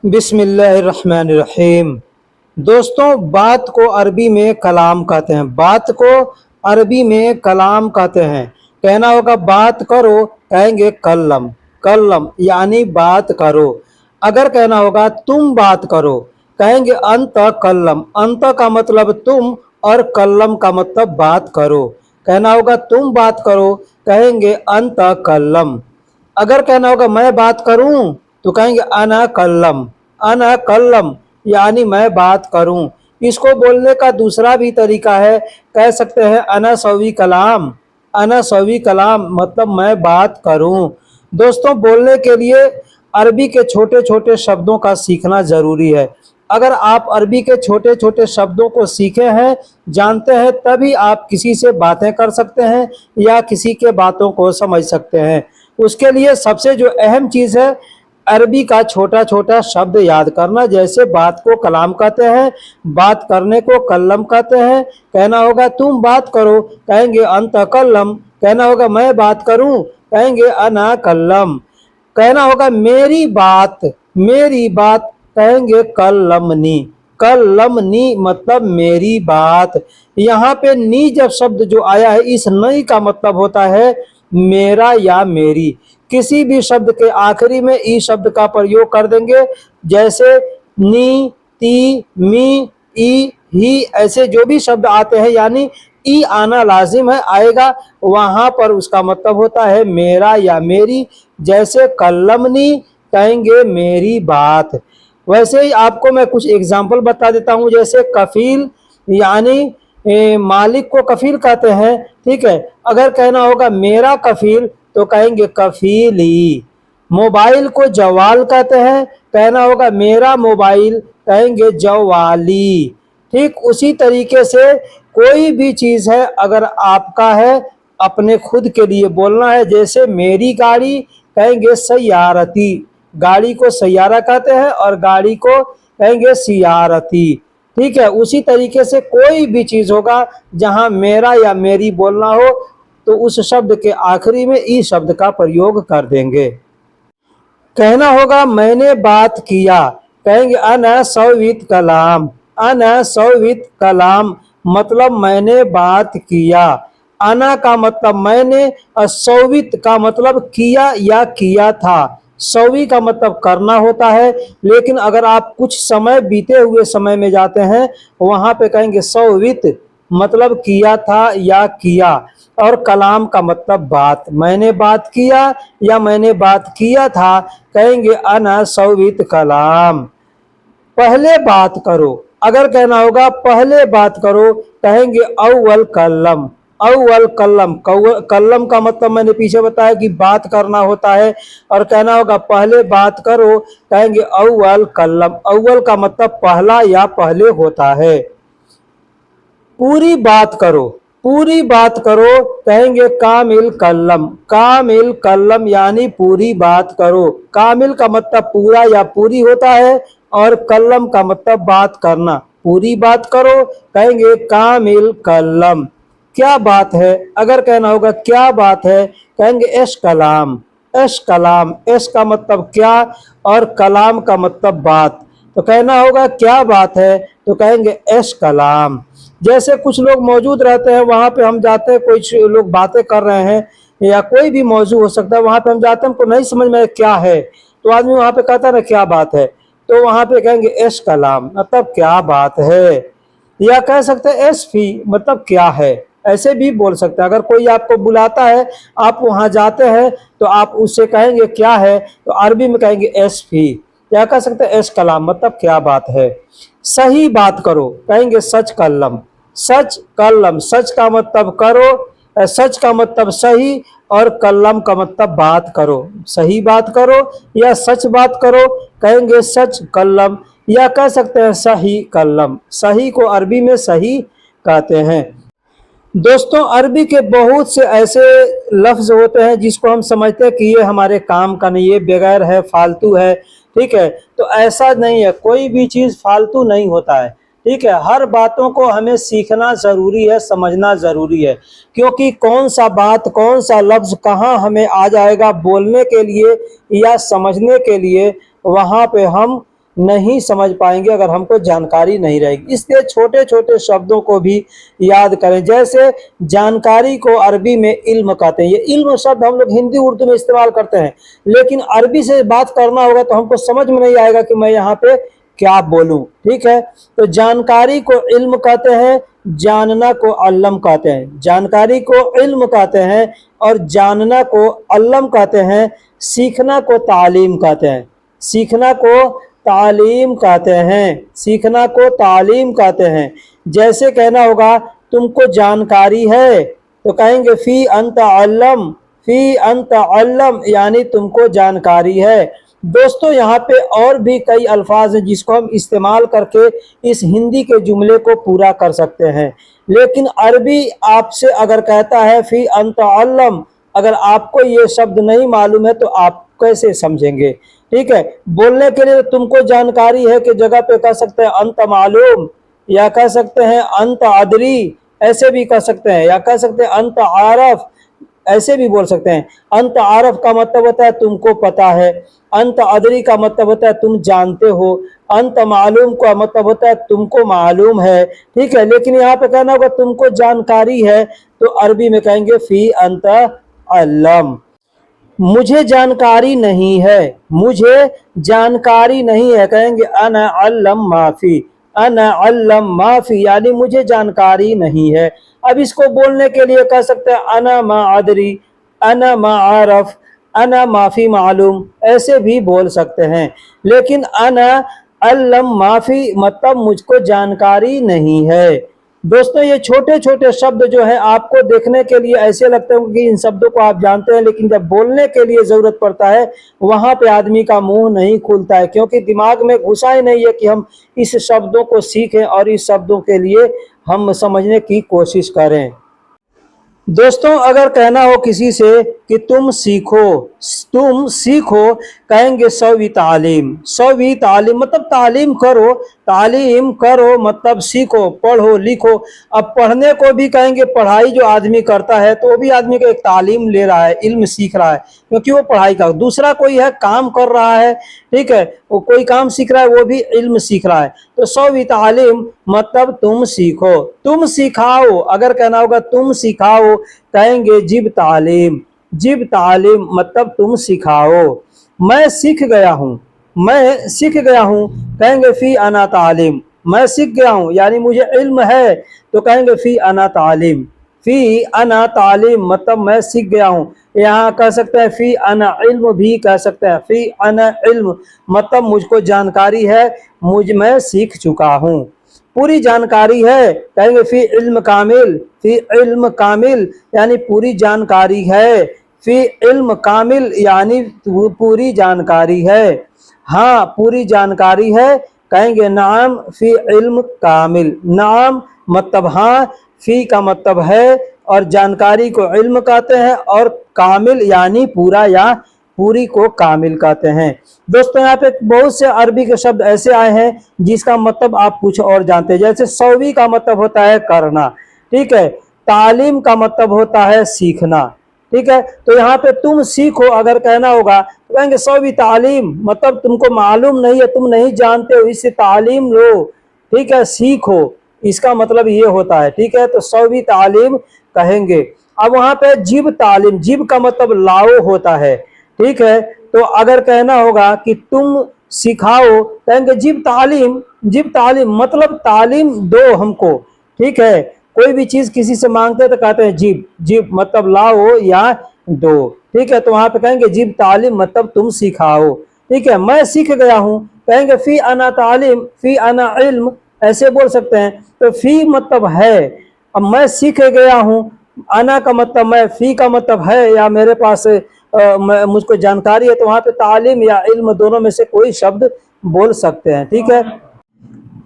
बिस्मिल्लाहिर्रहमानिर्रहीम। दोस्तों, बात को अरबी में कलाम कहते हैं। बात को अरबी में कलाम कहते हैं। कहना होगा बात करो, कहेंगे कल्लम। कल्लम यानी बात करो। अगर कहना होगा तुम बात करो, कहेंगे अंत कल्लम। अंत का मतलब तुम और कल्लम का मतलब बात करो। कहना होगा तुम बात करो, कहेंगे अंत कल्लम। अगर कहना होगा मैं बात करूं, तो कहेंगे अना कल्लम। अना कल्लम यानी मैं बात करूं। इसको बोलने का दूसरा भी तरीका है, कह सकते हैं अना सवी कलाम। अना सवी कलाम मतलब मैं बात करूं। दोस्तों, बोलने के लिए अरबी के छोटे छोटे शब्दों का सीखना ज़रूरी है। अगर आप अरबी के छोटे छोटे शब्दों को सीखे हैं, जानते हैं, तभी आप किसी से बातें कर सकते हैं या किसी के बातों को समझ सकते हैं। उसके लिए सबसे जो अहम चीज़ है, अरबी का छोटा छोटा शब्द याद करना। जैसे बात को कलाम कहते हैं, बात करने को कल्लम कहते हैं। कहना होगा तुम बात करो, कहेंगे अंत कल्लम। कहना होगा मैं बात करूं, कहेंगे अना कल्लम। कहना होगा मेरी बात, कहेंगे कल्लमनी। कल्लमनी मतलब मेरी बात। यहाँ पे नी जब शब्द जो आया है, इस नई का मतलब होता है मेरा या मेरी। किसी भी शब्द के आखिरी में ई शब्द का प्रयोग कर देंगे। जैसे नी, ती, मी, ई, ही, ऐसे जो भी शब्द आते हैं, यानी ई आना लाजिम है, आएगा, वहां पर उसका मतलब होता है मेरा या मेरी। जैसे कल्लमनी, कहेंगे मेरी बात। वैसे ही आपको मैं कुछ एग्जाम्पल बता देता हूं। जैसे कफील यानी मालिक को कफील कहते हैं। ठीक है, अगर कहना होगा मेरा कफील, तो कहेंगे कफीली। मोबाइल को जवाल कहते हैं। कहना होगा मेरा मोबाइल, कहेंगे जवाली। ठीक उसी तरीके से कोई भी चीज़ है, अगर आपका है, अपने खुद के लिए बोलना है। जैसे मेरी गाड़ी, कहेंगे सैयारती। गाड़ी को सैयारा कहते हैं और गाड़ी को कहेंगे सियारती। ठीक है, उसी तरीके से कोई भी चीज़ होगा जहां मेरा या मेरी बोलना हो, तो उस शब्द के आखिरी में ई शब्द का प्रयोग कर देंगे। कहना होगा मैंने बात किया, कहेंगे अना सवित कलाम। अना सवित कलाम मतलब मैंने बात किया। अना का मतलब मैंने और सवित का मतलब किया या किया था। सवी का मतलब करना होता है, लेकिन अगर आप कुछ समय बीते हुए समय में जाते हैं, वहां पे कहेंगे सवित मतलब किया था या किया। और कलाम का मतलब बात। मैंने बात किया या मैंने बात किया था, कहेंगे अना सवित कलाम। पहले बात करो, अगर कहना होगा पहले बात करो, कहेंगे अव्वल कल्लम। अव्वल कल्लम। कल्लम का मतलब मैंने पीछे बताया कि बात करना होता है, और कहना होगा पहले बात करो, कहेंगे अव्वल कल्लम। अव्वल का मतलब पहला या पहले होता है। पूरी बात करो, पूरी बात करो, कहेंगे कामिल कल्लम। कामिल कल्लम यानी पूरी बात करो। कामिल का मतलब पूरा या पूरी होता है, और कल्लम का मतलब बात करना। पूरी बात करो, कहेंगे कामिल कल्लम। क्या बात है, अगर कहना होगा क्या बात है, कहेंगे एश कलाम। एश कलाम। एश का मतलब क्या और कलाम का मतलब बात। तो कहना होगा क्या बात है, तो कहेंगे एश कलाम। जैसे कुछ लोग मौजूद रहते हैं, वहां पे हम जाते हैं, कुछ लोग बातें कर रहे हैं या कोई भी मौजूद हो सकता है, वहां पे हम जाते हैं, हमको नहीं समझ में क्या है, तो आदमी वहां पे कहता है ना क्या बात है, तो वहां पे कहेंगे एश कलाम मतलब क्या बात है। या कह सकते हैं एस फी मतलब क्या है, ऐसे भी बोल सकते हैं। अगर कोई आपको बुलाता है, आप वहां जाते हैं, तो आप उससे कहेंगे क्या है, तो अरबी में कहेंगे एस फी। या कह सकते हैं एस कलाम मतलब क्या बात है। सही बात करो, कहेंगे सच कल्लम। सच कल्लम। सच का मतलब करो, सच का मतलब सही, और कल्लम का मतलब बात करो। सही बात करो या सच बात करो, कहेंगे सच कल्लम। या कह सकते हैं सही कल्लम। सही को अरबी में सही कहते हैं। दोस्तों, अरबी के बहुत से ऐसे लफ्ज होते हैं जिसको हम समझते हैं कि ये हमारे काम का नहीं, ये बगैर है, फालतू है। ठीक है, तो ऐसा नहीं है, कोई भी चीज़ फालतू नहीं होता है। ठीक है, हर बातों को हमें सीखना ज़रूरी है, समझना ज़रूरी है, क्योंकि कौन सा बात, कौन सा लफ्ज़ कहाँ हमें आ जाएगा बोलने के लिए या समझने के लिए, वहाँ पे हम नहीं समझ पाएंगे अगर हमको जानकारी नहीं रहेगी। इसलिए छोटे छोटे शब्दों को भी याद करें। जैसे जानकारी को अरबी में इल्म कहते हैं। ये इल्म शब्द हम लोग हिंदी उर्दू में इस्तेमाल करते हैं, लेकिन अरबी से बात करना होगा तो हमको समझ में नहीं आएगा कि मैं यहाँ पे क्या बोलूं। ठीक है, तो जानकारी को इल्म कहते हैं, जानना को अल्लम कहते हैं। जानकारी को इल्म कहते हैं और जानना को अल्लम कहते हैं। सीखना को तालीम कहते हैं। सीखना को तालीम कहते हैं। सीखना को तालीम कहते हैं। जैसे कहना होगा तुमको जानकारी है तो कहेंगे फी अंत अल्लम, फी अंत अल्लम यानी तुमको जानकारी है। दोस्तों यहाँ पे और भी कई अल्फाज हैं जिसको हम इस्तेमाल करके इस हिंदी के जुमले को पूरा कर सकते हैं, लेकिन अरबी आपसे अगर कहता है फी अंत अल्लम, अगर आपको ये शब्द नहीं मालूम है तो आप कैसे समझेंगे। ठीक है, बोलने के लिए तुमको जानकारी है कि जगह पे कह सकते हैं अंत मालूम, या कह सकते हैं अंत अदरी, ऐसे भी कह सकते हैं, या कह सकते हैं अंत आरफ, ऐसे भी बोल सकते हैं। अंत आरफ का मतलब होता है तुमको पता है। अंत अदरी का मतलब होता है तुम जानते हो। अंत मालूम का मतलब होता है तुमको मालूम है। ठीक है, लेकिन यहाँ पे कहना होगा तुमको जानकारी है तो अरबी में कहेंगे फी अंत अल्लम। मुझे जानकारी नहीं है, मुझे जानकारी नहीं है, कहेंगे अना अल्लम माफी, अना अल्लम माफी यानी मुझे जानकारी नहीं है। अब इसको बोलने के लिए कह सकते हैं अना मा अदरी, अना मा आरफ, अना माफी मालूम, ऐसे भी बोल सकते हैं। लेकिन अना अल्लम माफी मतलब मुझको जानकारी नहीं है। दोस्तों ये छोटे छोटे शब्द जो है आपको देखने के लिए ऐसे लगते हैं कि इन शब्दों को आप जानते हैं, लेकिन जब बोलने के लिए जरूरत पड़ता है वहां पे आदमी का मुंह नहीं खुलता है, क्योंकि दिमाग में घुसा ही नहीं है कि हम इस शब्दों को सीखें और इस शब्दों के लिए हम समझने की कोशिश करें। दोस्तों अगर कहना हो किसी से कि तुम सीखो, तुम सीखो, कहेंगे सवी तालीम। सवी तालीम मतलब तालीम करो, तालीम करो मतलब सीखो, पढ़ो लिखो। अब पढ़ने को भी कहेंगे पढ़ाई जो आदमी करता है तो वो भी आदमी को एक तालीम ले रहा है, इल्म सीख रहा है, क्योंकि वो पढ़ाई का। दूसरा कोई है काम कर रहा है, ठीक है, वो कोई काम सीख रहा है, वो भी इल्म सीख रहा है। तो सवी तालीम मतलब तुम सीखो, तुम सिखाओ। अगर कहना होगा तुम सिखाओ कहेंगे जिब तालीम, जिब तालीम मतलब तुम सिखाओ। मैं सीख गया हूँ, मैं सीख गया हूँ, कहेंगे फी अना तालीम। मैं सीख गया हूँ यानी मुझे इल्म है तो कहेंगे फी अना तालीम, फी अना तालीम मतलब मैं सीख गया हूँ। यहाँ कह सकते हैं फी अना इल्म भी कह सकते हैं, फी अना इल्म मतलब मुझको जानकारी है, मैं सीख चुका हूँ। पूरी जानकारी है, कहेंगे फी इल्म कामिल, फी इल्म कामिल यानी पूरी जानकारी है, फी इल्म कामिल यानी पूरी जानकारी है। हाँ पूरी जानकारी है, कहेंगे नाम फी इल्म कामिल। नाम मतलब हाँ, फी का मतलब है और जानकारी को इल्म कहते हैं, और कामिल यानी पूरा या पूरी को कामिल कहते हैं। दोस्तों यहाँ पे बहुत से अरबी के शब्द ऐसे आए हैं जिसका मतलब आप कुछ और जानते हैं। जैसे सौवी का मतलब होता है करना, ठीक है। तालीम का मतलब होता है सीखना, ठीक है। तो यहाँ पे तुम सीखो अगर कहना होगा तो कहेंगे सौवी तालीम मतलब तुमको मालूम नहीं है, तुम नहीं जानते हो, इससे तालीम लो, ठीक है, सीखो, इसका मतलब ये होता है, ठीक है। तो सौवी तालीम कहेंगे। अब वहां पे जिब तालीम, जिब का मतलब लाओ होता है, ठीक है। तो अगर कहना होगा कि तुम सिखाओ कहेंगे जिब तालीम, जिब तालीम मतलब तालीम दो हमको, ठीक है। कोई भी चीज किसी से मांगते हैं तो कहते हैं जिब, जिब मतलब लाओ या दो, ठीक है। तो वहां पे कहेंगे जिब तालीम मतलब तुम सिखाओ, ठीक है। मैं सीख गया हूं कहेंगे फी अना तालीम, फी अना इल्म, ऐसे बोल सकते हैं। तो फी मतलब है, अब मैं सीख गया हूं, अना का मतलब मैं, फी का मतलब है या मेरे पास मुझको जानकारी है, तो वहां पे तालीम या इल्म दोनों में से कोई शब्द बोल सकते हैं, ठीक है।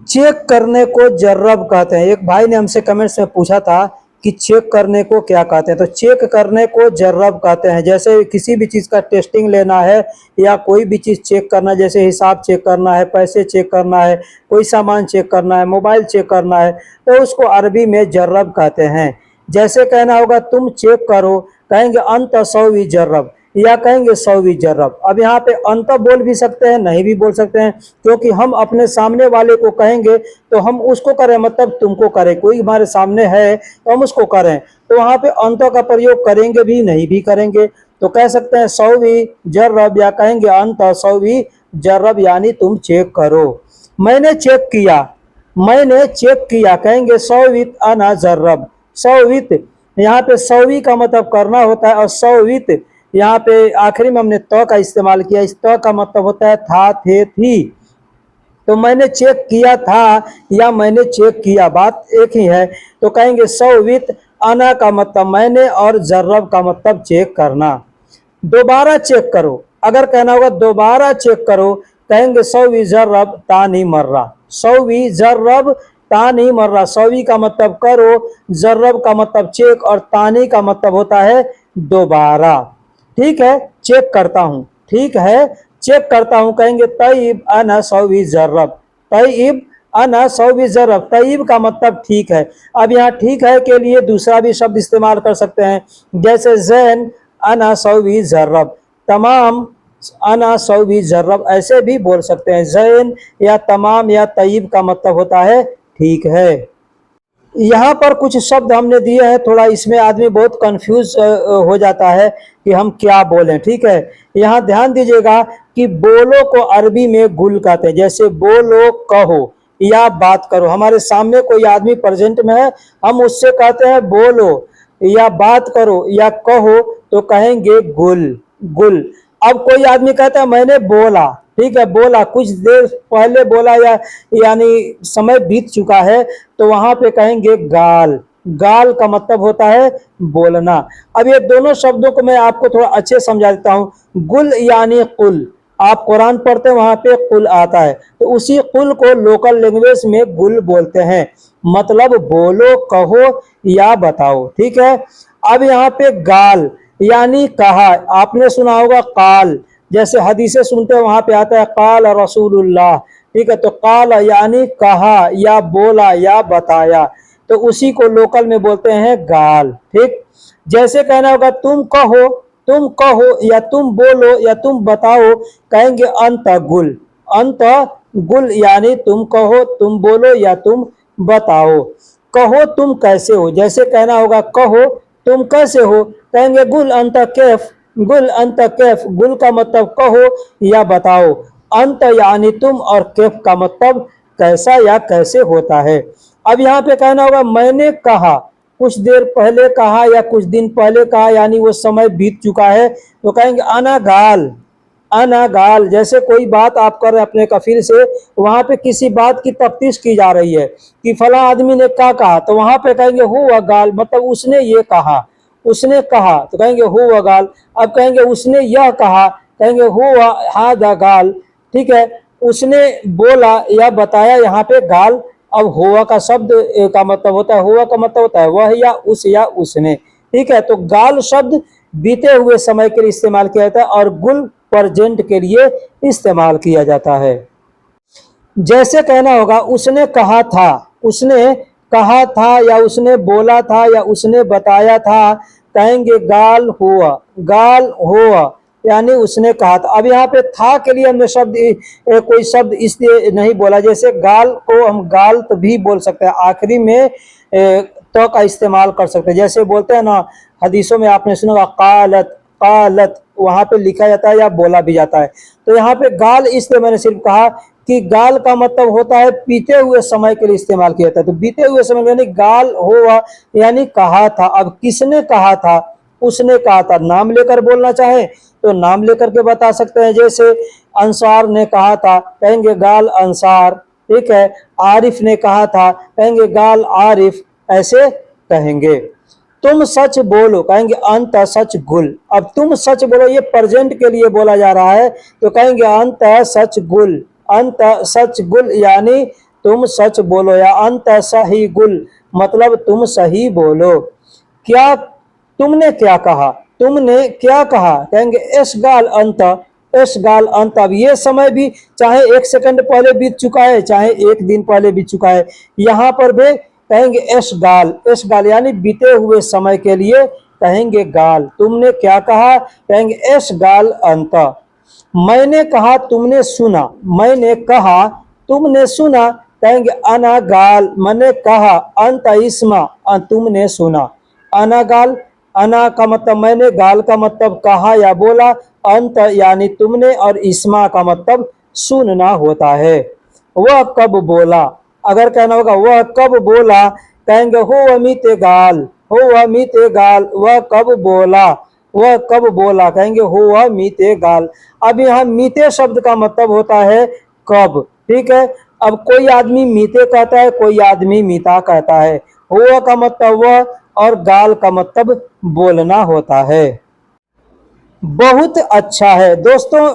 चेक करने को जर्रब कहते हैं। एक भाई ने हमसे कमेंट्स में पूछा था कि चेक करने को क्या कहते हैं, तो चेक करने को जर्रब कहते हैं। जैसे किसी भी चीज़ का टेस्टिंग लेना है या कोई भी चीज़ चेक करना, जैसे हिसाब चेक करना है, पैसे चेक करना है, कोई सामान चेक करना है, मोबाइल चेक करना है, तो उसको अरबी में जर्रब कहते हैं। जैसे कहना होगा तुम चेक करो कहेंगे अंत सौवी जर्रब, या कहेंगे सौवी जर्रब। अब यहाँ पे अंत बोल भी सकते हैं, नहीं भी बोल सकते हैं, क्योंकि हम अपने सामने वाले को कहेंगे तो हम उसको करें, मतलब तुमको करें, कोई हमारे सामने है तो हम उसको करें, तो वहाँ पे अंत का प्रयोग करेंगे भी, नहीं भी करेंगे। तो कह सकते हैं सौवी जर्रब या कहेंगे अंत सौवी जर्रब, यानी तुम चेक करो। मैंने चेक किया, मैंने चेक किया, कहेंगे सौवित अना जर्रब। सौवित, यहाँ पे सौवी का मतलब करना होता है, और सौवित यहाँ पे आखिरी में हमने त का इस्तेमाल किया, इस त का मतलब होता है था, थे, थी। तो मैंने चेक किया था या मैंने चेक किया, बात एक ही है। तो कहेंगे सौवित अना का मतलब मैंने, और जर्रब का मतलब चेक करना। दोबारा चेक करो, अगर कहना होगा दोबारा चेक करो, कहेंगे सौवी जर्रब तानी मर्रा। सौवी जर्रब तानी मर्रा। सौवी का मतलब करो, जर्रब का मतलब चेक, और तानी का मतलब होता है दोबारा। ठीक है, चेक करता हूँ, ठीक है, चेक करता हूँ। कहेंगे तय्यब अना सौवी जर्रब। तय्यब अना सौवी जर्रब। तय्यब का मतलब ठीक है। अब यहाँ ठीक है के लिए दूसरा भी शब्द इस्तेमाल कर सकते हैं, जैसे जैन अना सौवी जर्रब, तमाम अना सौवी जर्रब, ऐसे भी बोल सकते हैं। जैन या तमाम या तय्यब का मतलब होता है ठीक है। यहाँ पर कुछ शब्द हमने दिए हैं, थोड़ा इसमें आदमी बहुत कंफ्यूज हो जाता है कि हम क्या बोलें। ठीक है, यहाँ ध्यान दीजिएगा कि बोलो को अरबी में गुल कहते हैं। जैसे बोलो, कहो या बात करो, हमारे सामने कोई आदमी प्रेजेंट में है, हम उससे कहते हैं बोलो या बात करो या कहो, तो कहेंगे गुल, गुल। अब कोई आदमी कहता है मैंने बोला, ठीक है, बोला, कुछ देर पहले बोला या यानी समय बीत चुका है, तो वहां पे कहेंगे गाल। गाल का मतलब होता है बोलना। अब ये दोनों शब्दों को मैं आपको थोड़ा अच्छे समझा देता हूँ। गुल यानी कुल, आप कुरान पढ़ते हैं वहां पे कुल आता है, तो उसी कुल को लोकल लैंग्वेज में गुल बोलते हैं, मतलब बोलो, कहो या बताओ। ठीक है, अब यहाँ पे गाल यानी कहा, आपने सुना होगा काल, जैसे हदीसें सुनते हैं वहां पे आता है काल रसूलुल्लाह। ठीक है, तो काल यानी कहा या बोला या बताया, तो उसी को लोकल में बोलते हैं गाल। ठीक, जैसे कहना होगा तुम कहो, तुम कहो या तुम बोलो या तुम बताओ, कहेंगे अंत गुल। अंत गुल यानी तुम कहो, तुम बोलो या तुम बताओ। कहो तुम कैसे हो, जैसे कहना होगा कहो तुम कैसे हो, कहेंगे गुल अंत कैफ। गुल अंत कैफ, गुल का मतलब कहो या बताओ, अंत यानी तुम, और कैफ का मतलब कैसा या कैसे होता है। अब यहाँ पे कहना होगा मैंने कहा, कुछ देर पहले कहा या कुछ दिन पहले कहा, यानी वो समय बीत चुका है, तो कहेंगे अना गाल। अना गाल, जैसे कोई बात आप कर रहे हैं अपने कफिल से, वहां पे किसी बात की तफ्तीश की जा रही है कि फला आदमी ने क्या कहा, तो वहां पे कहेंगे हुआ गाल, मतलब उसने ये कहा, उसने कहा, तो कहेंगे हुआ गाल। अब कहेंगे उसने यह कहा, कहेंगे हुआ हादा गाल। ठीक है, उसने बोला या बताया, यहाँ पे गाल। अब हुआ का शब्द का मतलब होता है, हुआ का मतलब होता है वह या उस या उसने। ठीक है, तो गाल शब्द बीते हुए समय के लिए इस्तेमाल किया जाता है, और गुल प्रेजेंट के लिए इस्तेमाल किया जाता है। जैसे कहना होगा उसने कहा था, उसने कहा था या उसने बोला था या उसने बताया था, कहेंगे गाल हुआ। गाल हुआ यानी उसने कहा था। अब यहाँ पे था के लिए हमने शब्द कोई शब्द इसलिए नहीं बोला, जैसे गाल को हम गालत भी बोल सकते हैं, आखिरी में तो का इस्तेमाल कर सकते हैं। जैसे बोलते हैं ना हदीसों में, आपने सुना कालत, कालत, वहां पे लिखा जाता है या बोला भी जाता है। तो यहाँ पे गाल इसलिए मैंने सिर्फ कहा कि गाल का मतलब होता है बीते हुए समय के लिए इस्तेमाल किया जाता है, तो बीते हुए समय यानी गाल हुआ यानी कहा था। अब किसने कहा था, उसने कहा था। नाम लेकर बोलना चाहे तो नाम लेकर के बता सकते हैं, जैसे अंसार ने कहा था, कहेंगे गाल अंसार। ठीक है, आरिफ ने कहा था, कहेंगे गाल आरिफ, ऐसे कहेंगे। तुम सच बोलो, कहेंगे अंत सच गुल। अब तुम सच बोलो, ये प्रेजेंट के लिए बोला जा रहा है, तो कहेंगे अंत सच गुल। अंत सच गुल यानी तुम सच बोलो, या अंत सही गुल मतलब तुम सही बोलो। क्या, तुमने क्या कहा, तुमने क्या कहा, कहेंगे एस गाल अंत, एस गाल अंत। अब ये समय भी चाहे 1 सेकंड पहले बीत चुका है, चाहे 1 दिन पहले बीत चुका है, यहाँ पर भी कहेंगे एस गाल। एस गाल यानी बीते हुए समय के लिए कहेंगे गाल। तुमने क्या कहा, कहेंगे एस गाल अंत। मैंने कहा तुमने सुना, मैंने कहा तुमने सुना, कहेंगे अना गाल। मैंने कहा, अंत इस्मा, तुमने सुना। अना गाल, अना का मतलब मैंने, गाल का मतलब कहा या बोला, अंत यानी तुमने, और इस्मा का मतलब सुनना होता है। वह कब बोला, अगर कहना होगा वह कब बोला, कहेंगे हो अमित गाल, हो अमित गाल। वह कब बोला, वह कब बोला, कहेंगे हो वह मीते गाल। अब यहाँ मीते शब्द का मतलब होता है कब, ठीक है। अब कोई आदमी मीते कहता है, कोई आदमी मीता कहता है। हुआ का मतलब वह, और गाल का मतलब बोलना होता है। बहुत अच्छा है दोस्तों,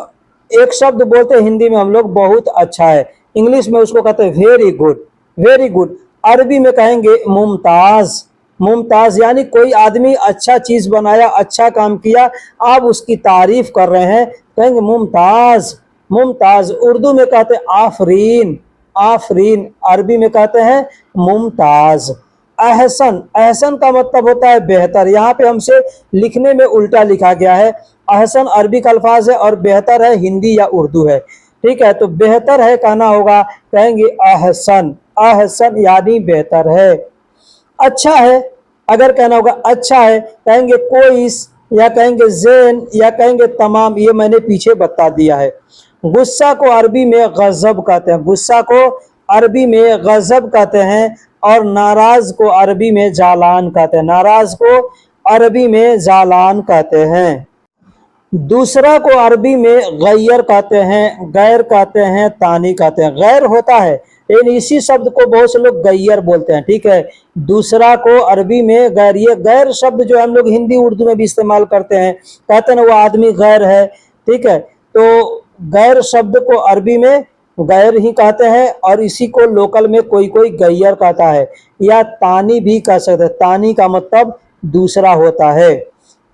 एक शब्द बोलते हैं हिंदी में हम लोग, बहुत अच्छा है। इंग्लिश में उसको कहते हैं वेरी गुड, वेरी गुड। अरबी में कहेंगे मुमताज, मुमताज यानी कोई आदमी अच्छा चीज बनाया, अच्छा काम किया, आप उसकी तारीफ कर रहे हैं, कहेंगे मुमताज, मुमताज। उर्दू में कहते हैं आफरीन, आफरीन। अरबी में कहते हैं मुमताज। अहसन, अहसन का मतलब होता है बेहतर। यहाँ पे हमसे लिखने में उल्टा लिखा गया है। अहसन अरबी का अल्फाज है और बेहतर है हिंदी या उर्दू है, ठीक है। तो बेहतर है कहना होगा, कहेंगे अहसन, अहसन यानी बेहतर है। अच्छा है, अगर कहना होगा अच्छा है, कहेंगे कोइस, या कहेंगे जैन, या कहेंगे तमाम। ये मैंने पीछे बता दिया है। गुस्सा को अरबी में गजब कहते हैं, गुस्सा को अरबी में गजब कहते हैं, और नाराज को अरबी में जालान कहते हैं, नाराज को अरबी में जालान कहते हैं। दूसरा को अरबी में गैर कहते हैं, गैर कहते हैं, तानी कहते हैं। गैर होता है, लेकिन इसी शब्द को बहुत से लोग गैर बोलते हैं, ठीक है। दूसरा को अरबी में गैर, ये गैर शब्द जो हम लोग हिंदी उर्दू में भी इस्तेमाल करते हैं, कहते हैं ना वो आदमी गैर है, ठीक है। तो गैर शब्द को अरबी में गैर ही कहते हैं, और इसी को लोकल में कोई कोई गैर कहता है, या तानी भी कह सकते हैं। तानी का मतलब दूसरा होता है।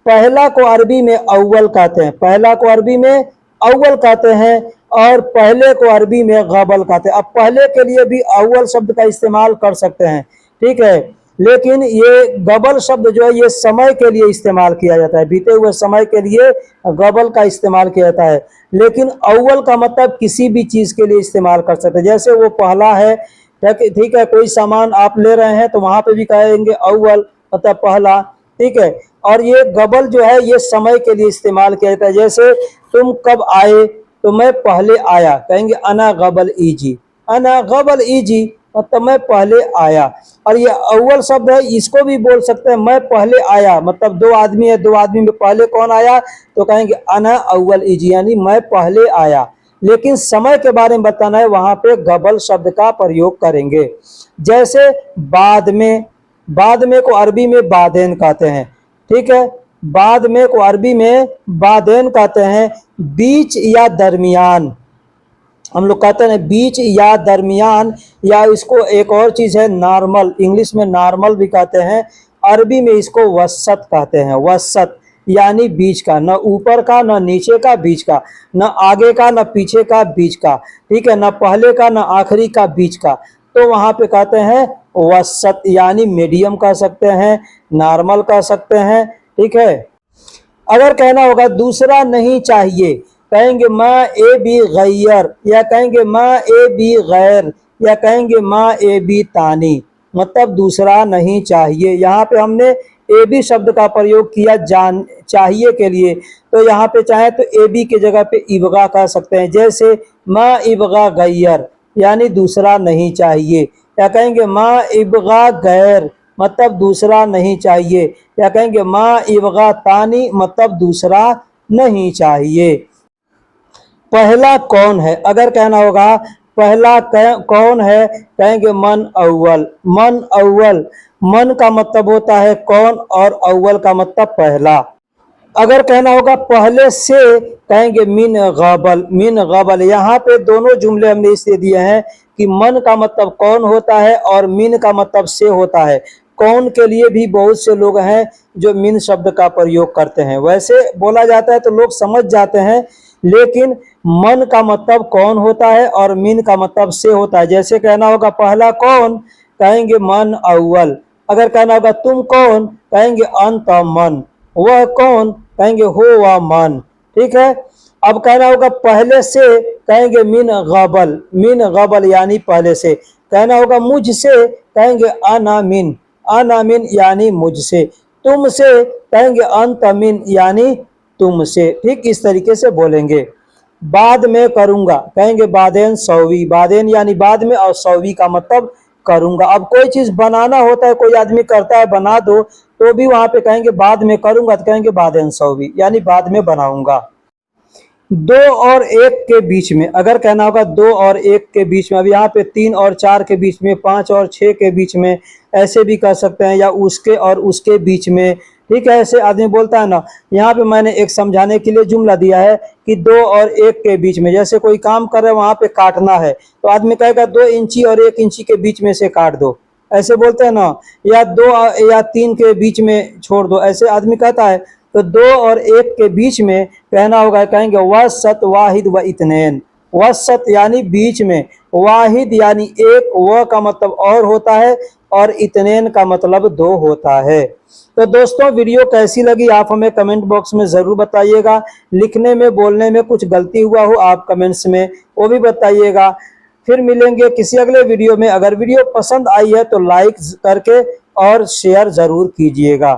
पहला को अरबी में अव्वल कहते हैं, पहला को अरबी में अव्वल कहते हैं, और पहले को अरबी में गबल कहते हैं। अब पहले के लिए भी अव्वल शब्द का इस्तेमाल कर सकते हैं, ठीक है। लेकिन ये गबल शब्द जो है ये समय के लिए इस्तेमाल किया जाता है, बीते हुए समय के लिए गबल का इस्तेमाल किया जाता है। लेकिन अव्वल का मतलब किसी भी चीज के लिए इस्तेमाल कर सकते हैं, जैसे वो पहला है, ठीक है। कोई सामान आप ले रहे हैं तो वहां पे भी कहेंगे अव्वल, मतलब पहला, ठीक है। और ये गबल जो है ये समय के लिए इस्तेमाल किया जाता है, जैसे तुम कब आए, तो मैं पहले आया, कहेंगे अना गबल इजी, अना गबल इजी, मतलब मैं पहले आया। और ये अव्वल शब्द है, इसको भी बोल सकते हैं मैं पहले आया, मतलब दो आदमी है, दो आदमी में पहले कौन आया, तो कहेंगे अना अव्वल इजी, यानी मैं पहले आया। लेकिन समय के बारे में बताना है, वहां पे गबल शब्द का प्रयोग करेंगे। जैसे बाद में, बाद में को अरबी में बादेन कहते हैं, ठीक है। बाद में को अरबी में बादेन कहते हैं। बीच या दरमियान, हम लोग कहते हैं बीच या दरमियान, या इसको एक और चीज है नॉर्मल, इंग्लिश में नॉर्मल भी कहते हैं, अरबी में इसको वसत कहते हैं। वसत यानी बीच का, न ऊपर का न नीचे का, बीच का, न आगे का न पीछे का, बीच का, ठीक है। न पहले का न आखिरी का, बीच का। तो वहां पे कहते हैं वसत, यानी मीडियम कह सकते हैं, नॉर्मल कह सकते हैं, ठीक है। अगर कहना होगा दूसरा नहीं चाहिए, कहेंगे माँ ए बी गैर, या कहेंगे माँ ए बी गैर, या कहेंगे माँ ए बी तानी, मतलब दूसरा नहीं चाहिए। यहाँ पे हमने ए बी शब्द का प्रयोग किया जान चाहिए के लिए, तो यहाँ पे चाहे तो ए बी की जगह पे इबगा कह सकते हैं, जैसे माँ इबगा गैर, यानी दूसरा नहीं चाहिए। या कहेंगे माँ इबगा गैर, मतलब दूसरा नहीं चाहिए। या कहेंगे माँ इबगा तानी, मतलब दूसरा नहीं चाहिए। पहला कौन है, अगर कहना होगा पहला कौन है, कहेंगे मन अव्वल, मन अव्वल। मन का मतलब होता है कौन, और अव्वल का मतलब पहला। अगर कहना होगा पहले से, कहेंगे मिन गबल, मिन गबल। यहाँ पे दोनों जुमले हमने इसलिए दिए हैं कि मन का मतलब कौन होता है और मिन का मतलब से होता है। कौन के लिए भी बहुत से लोग हैं जो मिन शब्द का प्रयोग करते हैं, वैसे बोला जाता है तो लोग समझ जाते हैं, लेकिन मन का मतलब कौन होता है और मिन का मतलब से होता है। जैसे कहना होगा पहला कौन, कहेंगे मन अव्वल, अगर कहना होगा तुम कौन, कहेंगे अंत मन। वह कौन, कहेंगे हो व मन। ठीक है। अब कहना होगा पहले से, कहेंगे मिन गबल यानी पहले से। कहना होगा मुझसे, कहेंगे अना मिन यानी मुझसे। तुमसे, कहेंगे अंत मिन यानी तुमसे। ठीक इस तरीके से बोलेंगे। बाद में करूंगा, कहेंगे बादेन सौवी। बादेन यानी बाद में, और सौवी का मतलब करूंगा। अब कोई चीज बनाना होता है, कोई आदमी करता है बना दो, तो भी वहां पे कहेंगे बाद में करूंगा, तो कहेंगे बादेन सौवी यानी बाद में बनाऊंगा। दो और एक के बीच में, अगर कहना होगा दो और एक के बीच में, अब यहाँ पे 3 और 4 के बीच में, 5 और 6 के बीच में, ऐसे भी कह सकते हैं, या उसके और उसके बीच में। ठीक है, ऐसे आदमी बोलता है ना। यहाँ पे मैंने एक समझाने के लिए जुमला दिया है कि 2 और 1 के बीच में, जैसे कोई काम कर रहे हैं वहां पे काटना है, तो आदमी कहेगा 2 इंची और 1 इंची के बीच में से काट दो, ऐसे बोलते हैं ना। या 2 या 3 के बीच में छोड़ दो, ऐसे आदमी कहता है। तो 2 और 1 के बीच में कहना होगा, कहेंगे वसत वाहिद व इतनैन। वसत यानी बीच में, वाहिद यानी एक, व का मतलब और होता है, और इतनैन का मतलब 2 होता है। तो दोस्तों वीडियो कैसी लगी आप हमें कमेंट बॉक्स में ज़रूर बताइएगा। लिखने में बोलने में कुछ गलती हुआ हो आप कमेंट्स में वो भी बताइएगा। फिर मिलेंगे किसी अगले वीडियो में। अगर वीडियो पसंद आई है तो लाइक करके और शेयर ज़रूर कीजिएगा।